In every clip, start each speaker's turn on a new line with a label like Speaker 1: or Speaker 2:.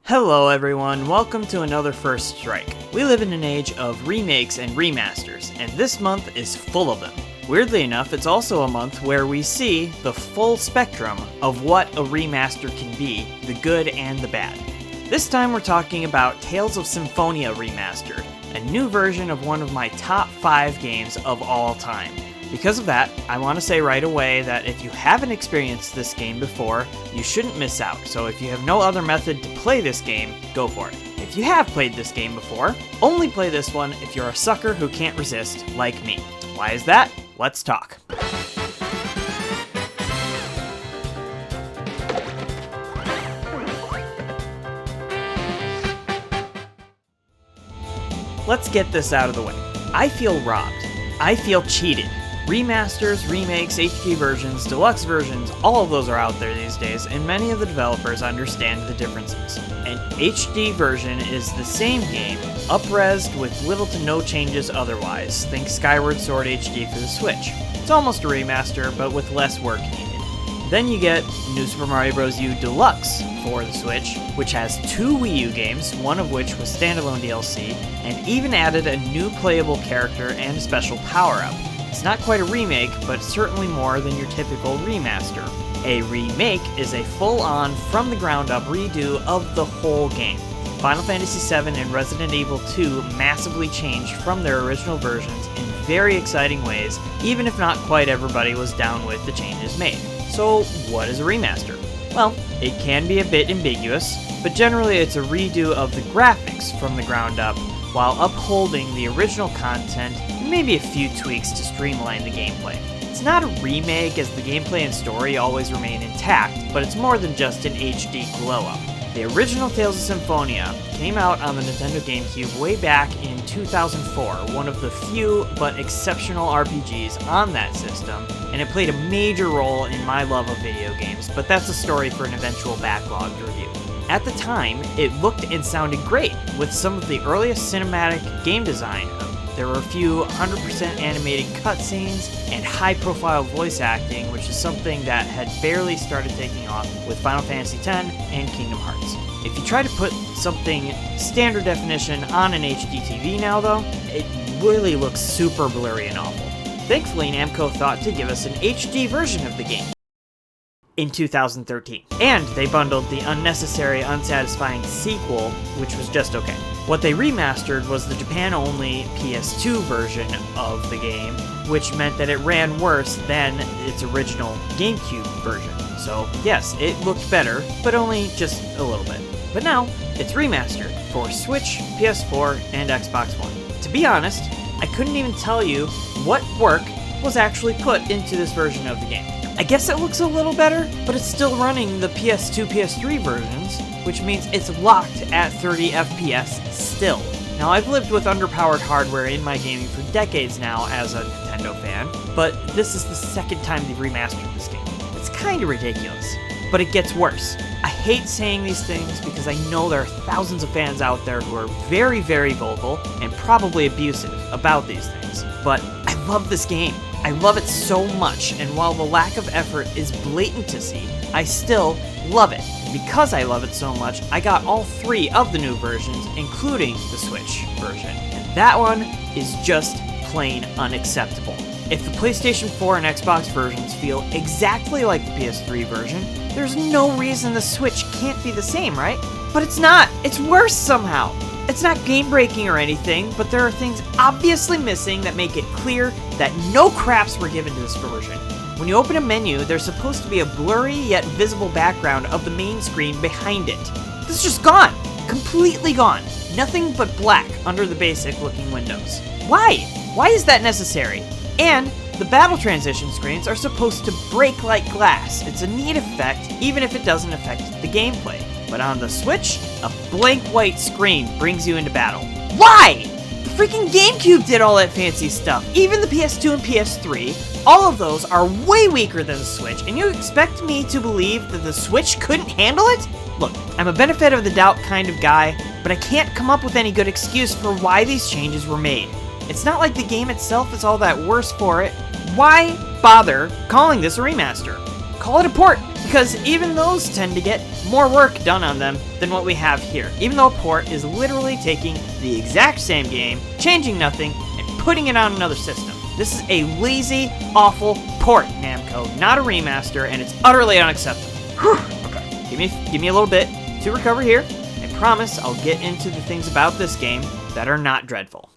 Speaker 1: Hello everyone, welcome to another First Strike. We live in an age of remakes and remasters, and this month is full of them. Weirdly enough, it's also a month where we see the full spectrum of what a remaster can be, the good and the bad. This time we're talking about Tales of Symphonia Remastered, a new version of one of my top 5 games of all time. Because of that, I want to say right away that if you haven't experienced this game before, you shouldn't miss out. So if you have no other method to play this game, go for it. If you have played this game before, only play this one if you're a sucker who can't resist, like me. Why is that? Let's talk. Let's get this out of the way. I feel robbed. I feel cheated. Remasters, remakes, HD versions, deluxe versions, all of those are out there these days, and many of the developers understand the differences. An HD version is the same game, up-resed with little to no changes otherwise. Think Skyward Sword HD for the Switch. It's almost a remaster, but with less work needed. Then you get New Super Mario Bros. U Deluxe for the Switch, which has 2 Wii U games, one of which was standalone DLC, and even added a new playable character and a special power-up. It's not quite a remake, but certainly more than your typical remaster. A remake is a full-on, from-the-ground-up redo of the whole game. Final Fantasy VII and Resident Evil 2 massively changed from their original versions in very exciting ways, even if not quite everybody was down with the changes made. So, what is a remaster? Well, it can be a bit ambiguous, but generally it's a redo of the graphics from the ground up, while upholding the original content and maybe a few tweaks to streamline the gameplay. It's not a remake, as the gameplay and story always remain intact, but it's more than just an HD glow-up. The original Tales of Symphonia came out on the Nintendo GameCube way back in 2004, one of the few but exceptional RPGs on that system, and it played a major role in my love of video games, but that's a story for an eventual backlogged review. At the time, it looked and sounded great, with some of the earliest cinematic game design. There were a few 100% animated cutscenes and high-profile voice acting, which is something that had barely started taking off with Final Fantasy X and Kingdom Hearts. If you try to put something standard definition on an HD TV now, though, it really looks super blurry and awful. Thankfully, Namco thought to give us an HD version of the game in 2013. And they bundled the unnecessary, unsatisfying sequel, which was just okay. What they remastered was the Japan-only PS2 version of the game, which meant that it ran worse than its original GameCube version. So yes, it looked better, but only just a little bit. But now, it's remastered for Switch, PS4, and Xbox One. To be honest, I couldn't even tell you what work was actually put into this version of the game. I guess it looks a little better, but it's still running the PS2, PS3 versions, which means it's locked at 30 FPS still. Now, I've lived with underpowered hardware in my gaming for decades now as a Nintendo fan, but this is the second time they've remastered this game. It's kinda ridiculous, but it gets worse. I hate saying these things because I know there are thousands of fans out there who are very, very vocal and probably abusive about these things, but I love this game. I love it so much, and while the lack of effort is blatant to see, I still love it. Because I love it so much, I got all 3 of the new versions, including the Switch version. And that one is just plain unacceptable. If the PlayStation 4 and Xbox versions feel exactly like the PS3 version, there's no reason the Switch can't be the same, right? But it's not! It's worse somehow! It's not game-breaking or anything, but there are things obviously missing that make it clear that no craps were given to this version. When you open a menu, there's supposed to be a blurry yet visible background of the main screen behind it. This is just gone! Completely gone! Nothing but black under the basic-looking windows. Why? Why is that necessary? And the battle transition screens are supposed to break like glass. It's a neat effect, even if it doesn't affect the gameplay. But on the Switch, a blank white screen brings you into battle. Why? The freaking GameCube did all that fancy stuff. Even the PS2 and PS3, all of those are way weaker than the Switch, and you expect me to believe that the Switch couldn't handle it? Look, I'm a benefit of the doubt kind of guy, but I can't come up with any good excuse for why these changes were made. It's not like the game itself is all that worse for it. Why bother calling this a remaster? Call it a port. because even those tend to get more work done on them than what we have here, even though a port is literally taking the exact same game, changing nothing, and putting it on another system. This is a lazy, awful port, Namco, not a remaster, and it's utterly unacceptable. Okay, give me a little bit to recover here. I promise I'll get into the things about this game that are not dreadful.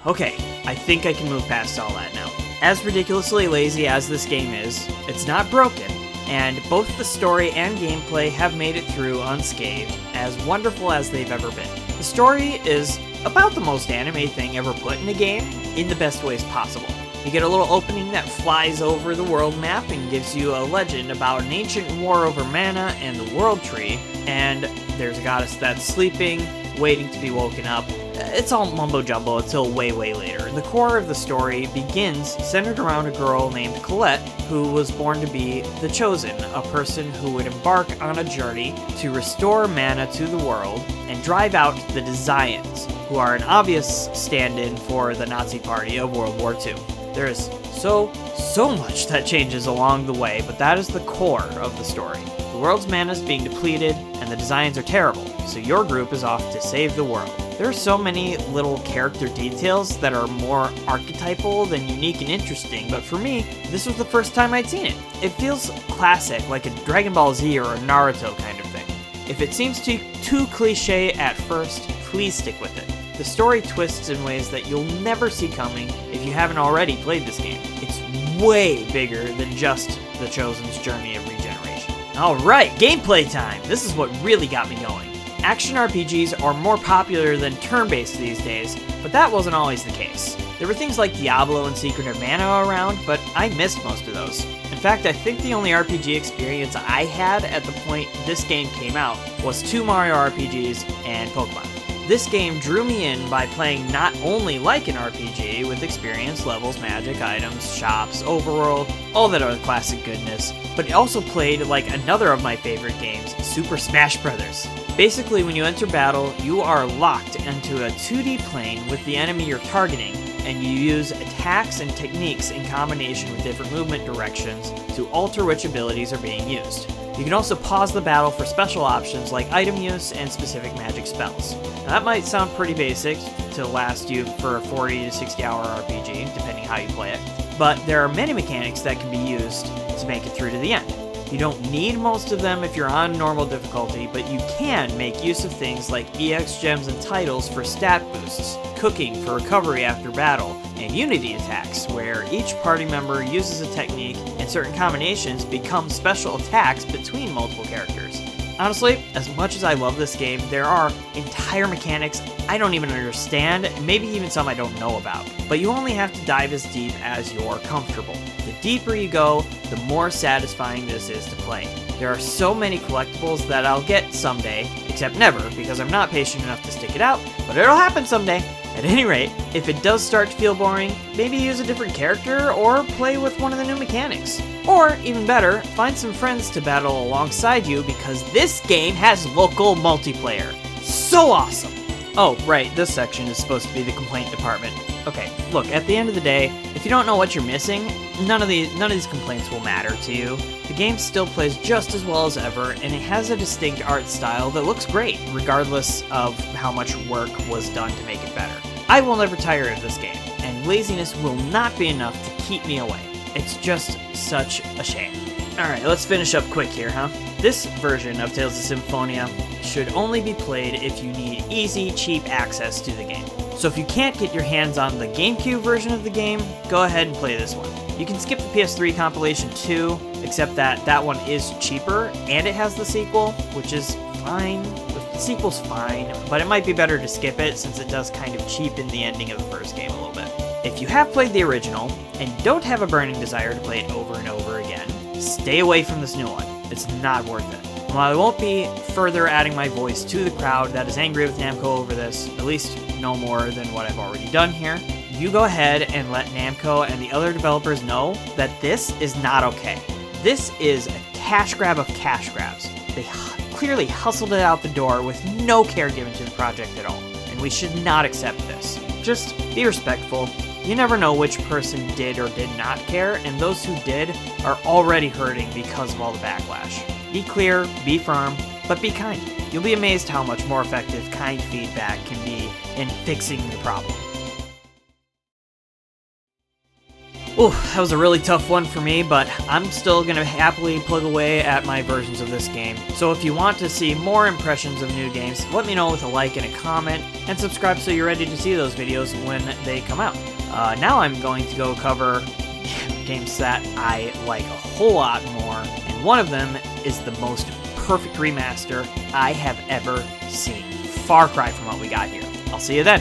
Speaker 1: Okay, I think I can move past all that now. As ridiculously lazy as this game is, it's not broken, and both the story and gameplay have made it through unscathed, as wonderful as they've ever been. The story is about the most anime thing ever put in a game, in the best ways possible. You get a little opening that flies over the world map and gives you a legend about an ancient war over mana and the world tree, and there's a goddess that's sleeping, waiting to be woken up. It's all mumbo-jumbo until way later. The core of the story begins centered around a girl named Colette, who was born to be the Chosen, a person who would embark on a journey to restore mana to the world and drive out the Desians, who are an obvious stand-in for the Nazi party of World War II. There is so much that changes along the way, but that is the core of the story. The world's mana is being depleted, and the Desians are terrible, so your group is off to save the world. There are so many little character details that are more archetypal than unique and interesting, but for me, this was the first time I'd seen it. It feels classic, like a Dragon Ball Z or a Naruto kind of thing. If it seems too cliche at first, please stick with it. The story twists in ways that you'll never see coming if you haven't already played this game. It's way bigger than just the Chosen's journey of regeneration. Alright, gameplay time! This is what really got me going. Action RPGs are more popular than turn-based these days, but that wasn't always the case. There were things like Diablo and Secret of Mana around, but I missed most of those. In fact, I think the only RPG experience I had at the point this game came out was 2 Mario RPGs and Pokemon. This game drew me in by playing not only like an RPG with experience, levels, magic, items, shops, overworld, all that other classic goodness, but it also played like another of my favorite games, Super Smash Bros. Basically, when you enter battle, you are locked into a 2D plane with the enemy you're targeting, and you use attacks and techniques in combination with different movement directions to alter which abilities are being used. You can also pause the battle for special options like item use and specific magic spells. Now, that might sound pretty basic to last you for a 40 to 60 hour RPG, depending how you play it, but there are many mechanics that can be used to make it through to the end. You don't need most of them if you're on normal difficulty, but you can make use of things like EX gems and titles for stat boosts, cooking for recovery after battle, and unity attacks, where each party member uses a technique and certain combinations become special attacks between multiple characters. Honestly, as much as I love this game, there are entire mechanics I don't even understand, maybe even some I don't know about. But you only have to dive as deep as you're comfortable. The deeper you go, the more satisfying this is to play. There are so many collectibles that I'll get someday, except never, because I'm not patient enough to stick it out, but it'll happen someday. At any rate, if it does start to feel boring, maybe use a different character or play with one of the new mechanics. Or, even better, find some friends to battle alongside you because this game has local multiplayer. So awesome! Oh, right, this section is supposed to be the complaint department. Okay, look, at the end of the day, if you don't know what you're missing, none of these complaints will matter to you. The game still plays just as well as ever, and it has a distinct art style that looks great, regardless of how much work was done to make it better. I will never tire of this game, and laziness will not be enough to keep me away. It's just such a shame. Alright, let's finish up quick here, huh? This version of Tales of Symphonia should only be played if you need easy, cheap access to the game. So if you can't get your hands on the GameCube version of the game, go ahead and play this one. You can skip the PS3 compilation too, except that that one is cheaper, and it has the sequel, which is fine. The sequel's fine, but it might be better to skip it since it does kind of cheapen the ending of the first game a little bit. If you have played the original, and don't have a burning desire to play it over and over again, stay away from this new one. It's not worth it. While I won't be further adding my voice to the crowd that is angry with Namco over this, at least no more than what I've already done here, you go ahead and let Namco and the other developers know that this is not okay. This is a cash grab of cash grabs. They clearly hustled it out the door with no care given to the project at all, and we should not accept this. Just be respectful, You never know which person did or did not care, and those who did are already hurting because of all the backlash. Be clear, be firm, but be kind. You'll be amazed how much more effective kind feedback can be in fixing the problem. Ooh, that was a really tough one for me, but I'm still going to happily plug away at my versions of this game. So if you want to see more impressions of new games, let me know with a like and a comment, and subscribe so you're ready to see those videos when they come out. Now I'm going to go cover games that I like a whole lot more, and one of them is the most perfect remaster I have ever seen. Far cry from what we got here. I'll see you then.